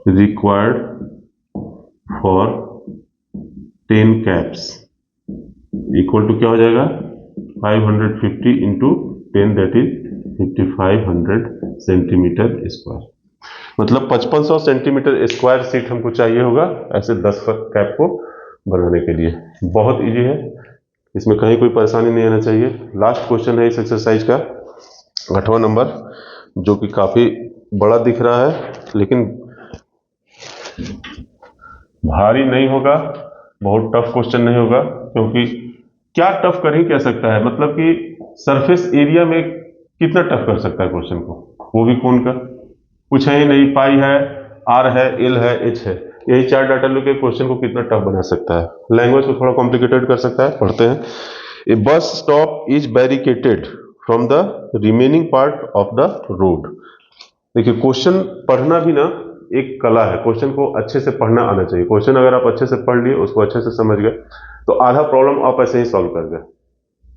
Speaker 1: required for 10 caps equal to क्या हो जाएगा, 550 into 10, that is 5500 centimetre square. मतलब 5500 सेंटीमीटर स्क्वायर सीट हमको चाहिए होगा ऐसे 10 कैप को बनाने के लिए। बहुत इजी है, इसमें कहीं कोई परेशानी नहीं आना चाहिए। लास्ट क्वेश्चन है इस एक्सरसाइज का 8वां नंबर, जो कि काफी बड़ा दिख रहा है, लेकिन भारी नहीं होगा, बहुत टफ क्वेश्चन नहीं होगा, क्योंकि क्या टफ कर ही कह सकता है, मतलब कि सरफेस एरिया में कितना टफ कर सकता है क्वेश्चन को, वो भी कौन का, कुछ है ही नहीं, पाई है, आर है, एल है, एच है, यही 4 डाटा लेके क्वेश्चन को कितना टफ बना सकता है। लैंग्वेज को थोड़ा कॉम्प्लिकेटेड कर सकता है, पढ़ते हैं। A bus stop is barricaded from the remaining part of the road. देखिए, क्वेश्चन पढ़ना भी ना एक कला है, क्वेश्चन को अच्छे से पढ़ना आना चाहिए। क्वेश्चन अगर आप अच्छे से पढ़ लिए, उसको अच्छे से समझ गए, तो आधा प्रॉब्लम आप ऐसे ही सॉल्व कर गए।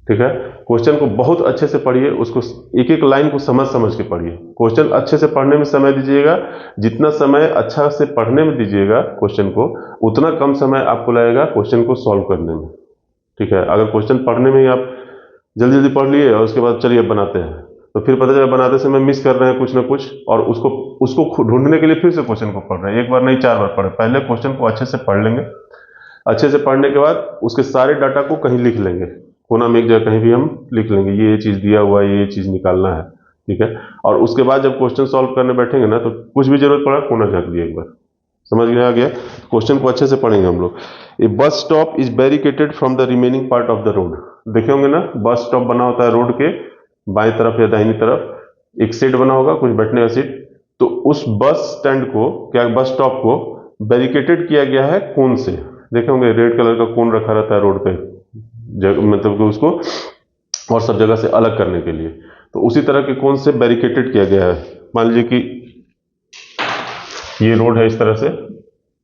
Speaker 1: ठीक है, क्वेश्चन को बहुत अच्छे से पढ़िए, उसको एक एक लाइन को समझ के पढ़िए। क्वेश्चन अच्छे से पढ़ने में समय दीजिएगा, जितना समय अच्छा से पढ़ने में दीजिएगा क्वेश्चन को, उतना कम समय आपको लगेगा क्वेश्चन को सॉल्व करने में। ठीक है, अगर क्वेश्चन पढ़ने में ही आप जल्दी जल्दी पढ़ लिए और उसके बाद चलिए अब बनाते हैं, तो फिर पता चला बनाते समय मिस कर रहे हैं कुछ ना कुछ, और उसको ढूंढने के लिए फिर से क्वेश्चन को पढ़ रहे हैं, एक बार नहीं 4 बार पढ़े। पहले क्वेश्चन को अच्छे से पढ़ लेंगे, अच्छे से पढ़ने के बाद उसके सारे डाटा को कहीं लिख लेंगे, कोना में एक जगह कहीं भी हम लिख लेंगे, ये चीज दिया हुआ है, ये चीज निकालना है। ठीक है, और उसके बाद जब क्वेश्चन सॉल्व करने बैठेंगे ना, तो कुछ भी जरूरत पड़ा कोना झाँक दिए एक बार, समझ में आ गया। क्वेश्चन को अच्छे से पढ़ेंगे हम लोग। A bus stop is barricaded from the remaining part of the road. देखे होंगे ना, बस स्टॉप बना होता है रोड के बाएं तरफ या दाहिनी तरफ, एक सीट बना होगा, कुछ बैठने का सीट, तो उस बस स्टैंड को, क्या बस स्टॉप को बैरिकेटेड किया गया है कोन से। देखे होंगे रेड कलर का कोन रखा रहता है रोड पे, मतलब कि उसको और सब जगह से अलग करने के लिए। तो उसी तरह के कोन से बैरिकेटेड किया गया है। मान लीजिए कि ये रोड है, इस तरह से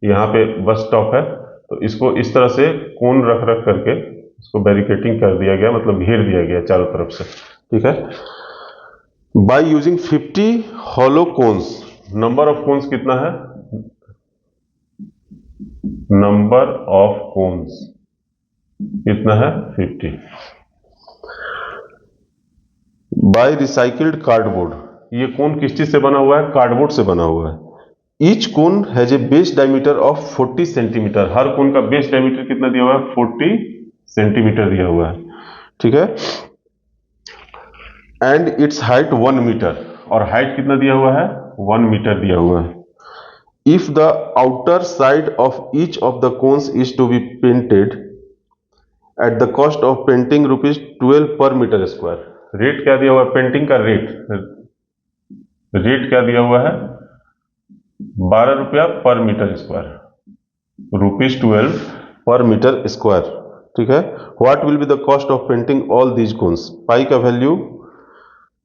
Speaker 1: यहाँ पे बस स्टॉप है, तो इसको इस तरह से कोन रख रख करके इसको बैरिकेटिंग कर दिया गया, मतलब घेर दिया गया चारों तरफ से। ठीक है। By using 50 hollow cones, number of cones कितना है? नंबर ऑफ कोन्स कितना है? 50। बाय रिसाइकिल्ड कार्डबोर्ड, ये कोन किस चीज से बना हुआ है? कार्डबोर्ड से बना हुआ है। Each cone has a base diameter of 40 centimetre, हर कोन का बेस डायमीटर कितना दिया हुआ है? 40 सेंटीमीटर दिया हुआ है। ठीक है। एंड इट्स हाइट 1 मीटर, और हाइट कितना दिया हुआ है? 1 मीटर दिया हुआ है। If the outer side of each of the cones is to be painted at the cost of painting ₹12 per metre square. Rate क्या दिया हुआ है? पेंटिंग का रेट क्या दिया हुआ है? ₹12 per metre square, ₹12 per metre square. ठीक है। What will be the cost of painting all these cones? Pi का वैल्यू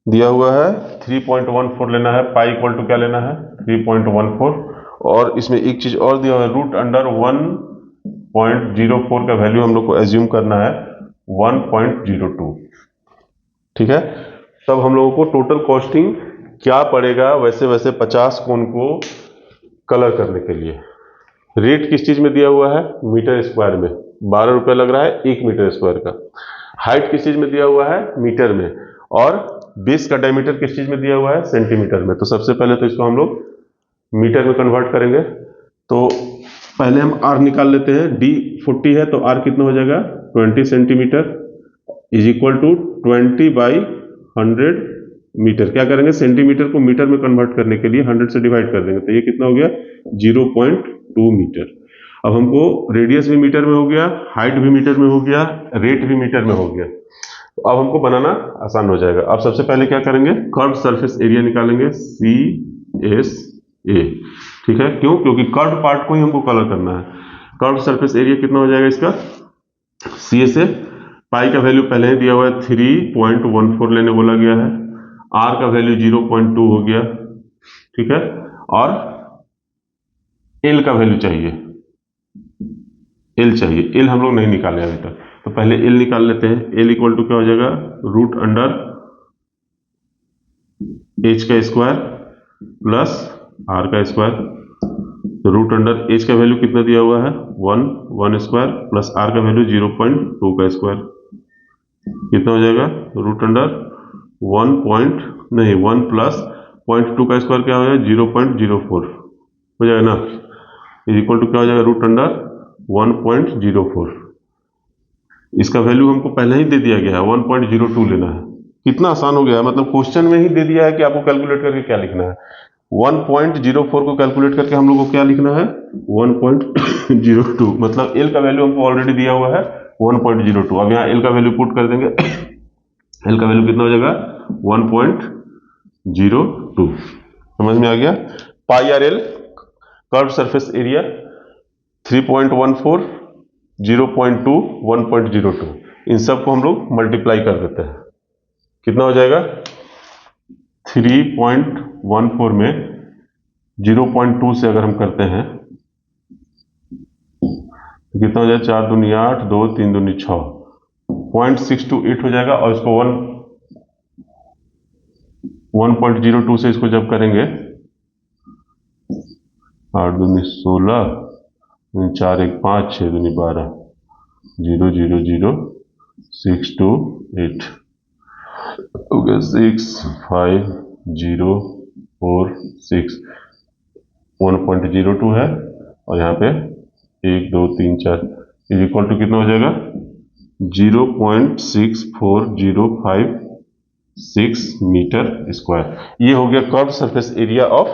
Speaker 1: दिया हुआ है 3.14 लेना है। पाई इक्वल टू क्या लेना है? 3.14। और इसमें एक चीज और दिया हुआ है, √1.04 का वैल्यू हम लोग को एज्यूम करना है 1.02। ठीक है। तब हम लोगों को टोटल कॉस्टिंग क्या पड़ेगा वैसे वैसे 50 कोन को कलर करने के लिए। रेट किस चीज में दिया हुआ है? मीटर स्क्वायर में। ₹12 लग रहा है 1 मीटर स्क्वायर का। हाइट किस चीज में दिया हुआ है? मीटर में। और बेस का डायमीटर किस चीज में दिया हुआ है? सेंटीमीटर में। तो सबसे पहले तो इसको हम लोग मीटर में कन्वर्ट करेंगे। तो पहले हम आर निकाल लेते हैं। डी 40 है तो आर कितना हो जाएगा? 20 centimetre is equal to 20/100 metre. क्या करेंगे? सेंटीमीटर को मीटर में कन्वर्ट करने के लिए 100 से डिवाइड कर देंगे, तो ये कितना हो गया? 0.2 मीटर। अब हमको रेडियस भी मीटर में हो गया, हाइट भी मीटर में हो गया, रेट भी मीटर में हो गया। तो अब हमको बनाना आसान हो जाएगा। अब सबसे पहले क्या करेंगे? कर्व सरफेस एरिया निकालेंगे, CSA। ठीक है। क्यों? क्योंकि कर्व पार्ट को ही हमको कलर करना है। कर्व सरफेस एरिया कितना हो जाएगा इसका? CSA। पाई का वैल्यू पहले ही दिया हुआ है 3.14 लेने बोला गया है। आर का वैल्यू 0.2 हो गया। ठीक है। और एल का वैल्यू चाहिए, एल चाहिए। एल हम लोग नहीं निकाले अभी तक, तो पहले एल निकाल लेते हैं। एल इक्वल टू क्या हो जाएगा? √H का स्क्वायर प्लस आर का स्क्वायर। तो √H का वैल्यू कितना दिया हुआ है? 1 स्क्वायर प्लस आर का वैल्यू 0.2 का स्क्वायर। कितना हो जाएगा? √1 प्लस 0.2 का स्क्वायर क्या हो जाएगा? 0.04 हो जाएगा ना। इज इक्वल टू क्या हो जाएगा? √1.04। इसका वैल्यू हमको पहले ही दे दिया गया है, 1.02 लेना है। कितना आसान हो गया है, मतलब क्वेश्चन में ही दे दिया है कि आपको कैलकुलेट करके क्या लिखना है। 1.04 को कैलकुलेट करके हम लोग को क्या लिखना है? 1.02। मतलब एल का वैल्यू हमको ऑलरेडी दिया हुआ है 1.02। अब यहाँ एल का वैल्यू पुट कर देंगे। एल का वैल्यू कितना हो जाएगा? 1.02। समझ में आ गया? Pi are l curve surface area 3.14, 0.2, 1.02, इन सबको हम लोग मल्टीप्लाई कर देते हैं। कितना हो जाएगा? 3.14 में 0.2 से अगर हम करते हैं तो कितना हो जाएगा? 4 दूनी 8, 2 3 दूनी 6, 0.628 हो जाएगा। और इसको 1.02 से इसको जब करेंगे, 8 दूनी 16, 4 1 5, 6 दूनी 12, 0 0 0 6 2 8 हो गया। 6 5 0 4 6 1.02 है, और यहाँ पे 1 2 3 4 इज इक्वल टू कितना हो जाएगा? 0.64056 मीटर स्क्वायर। ये हो गया curve surface area of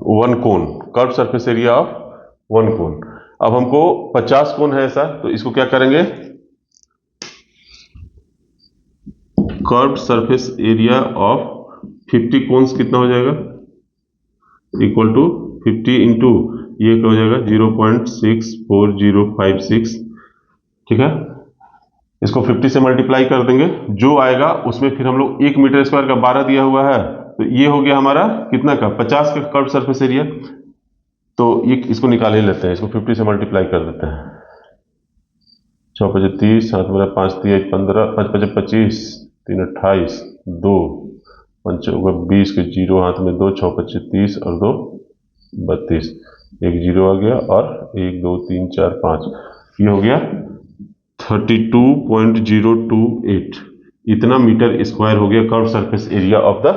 Speaker 1: one cone. Curve surface area of one कोन। अब हमको 50 कोन है ऐसा, तो इसको क्या करेंगे? Curve surface area of 50 cones कितना हो जाएगा? इक्वल टू 50 इंटू ये क्या हो जाएगा? 0.64056। ठीक है, इसको 50 से मल्टीप्लाई कर देंगे, जो आएगा उसमें फिर हम लोग 1 मीटर स्क्वायर का 12 दिया हुआ है, तो ये हो गया हमारा कितना का 50 का कर्व सरफेस एरिया। तो ये इसको निकाल ही लेते हैं, इसको 50 से मल्टीप्लाई कर देते हैं। 6 5 30, 7 मेरा 5 3 15, 5 5 25, 3 28, 2 5 20 के 0 हाथ में 2, 6 5 30 और 2 32, एक 0 आ गया और 1 2 3 4 5, ये हो गया 32.028, इतना मीटर स्क्वायर हो गया curve surface area of the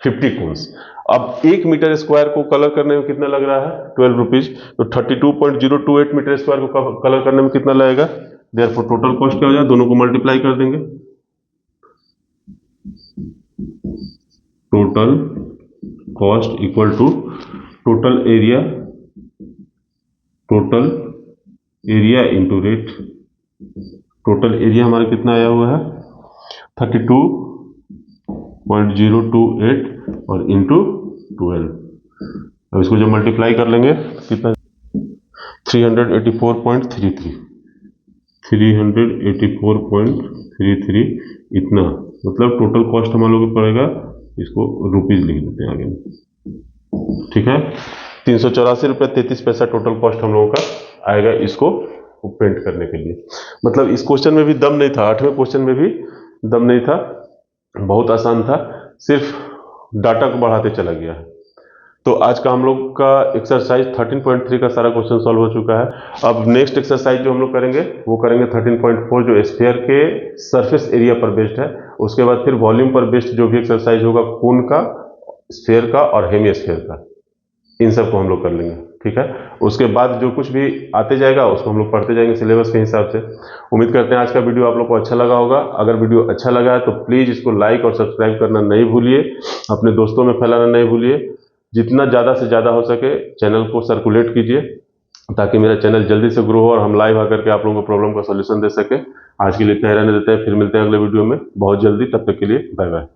Speaker 1: 50 cones. अब 1 मीटर स्क्वायर को कलर करने में कितना लग रहा है, 12 रुपीज। तो 32.028 मीटर स्क्वायर को कलर करने में कितना लगेगा, देयरफॉर टोटल कॉस्ट क्या हो जाए, दोनों को मल्टीप्लाई कर देंगे। Total cost equal to total area into rate. Total area हमारा कितना आया हुआ है 32.028 और इंटू 12। अब इसको जब मल्टीप्लाई कर लेंगे कितना 384.33 इतना, मतलब टोटल कॉस्ट हम लोग को पड़ेगा, इसको रुपीज लिख देते हैं आगे में, ठीक है। 384.33 टोटल कॉस्ट हम लोगों का आएगा इसको पेंट करने के लिए। मतलब इस क्वेश्चन में भी दम नहीं था, 8वें क्वेश्चन में भी दम नहीं था, बहुत आसान था, सिर्फ डाटा को बढ़ाते चला गया है। तो आज का हम लोग का एक्सरसाइज 13.3 का सारा क्वेश्चन सॉल्व हो चुका है। अब नेक्स्ट एक्सरसाइज जो हम लोग करेंगे वो करेंगे 13.4, जो स्फीयर के सरफेस एरिया पर बेस्ड है। उसके बाद फिर वॉल्यूम पर बेस्ड जो भी एक्सरसाइज होगा, कोन का, स्फीयर का और हेमिस्फीयर का, इन सब को हम लोग कर लेंगे, ठीक है। उसके बाद जो कुछ भी आते जाएगा उसको हम लोग पढ़ते जाएंगे सिलेबस के हिसाब से। उम्मीद करते हैं आज का वीडियो आप लोग को अच्छा लगा होगा। अगर वीडियो अच्छा लगा है तो प्लीज़ इसको लाइक और सब्सक्राइब करना नहीं भूलिए, अपने दोस्तों में फैलाना नहीं भूलिए। जितना ज़्यादा से ज़्यादा हो सके चैनल को सर्कुलेट कीजिए, ताकि मेरा चैनल जल्दी से ग्रो हो और हम लाइव आकर के आप लोगों को प्रॉब्लम का सॉल्यूशन दे सके। आज के लिए इतना ही रहने देते हैं, फिर मिलते हैं अगले वीडियो में बहुत जल्दी, तब तक के लिए बाय बाय।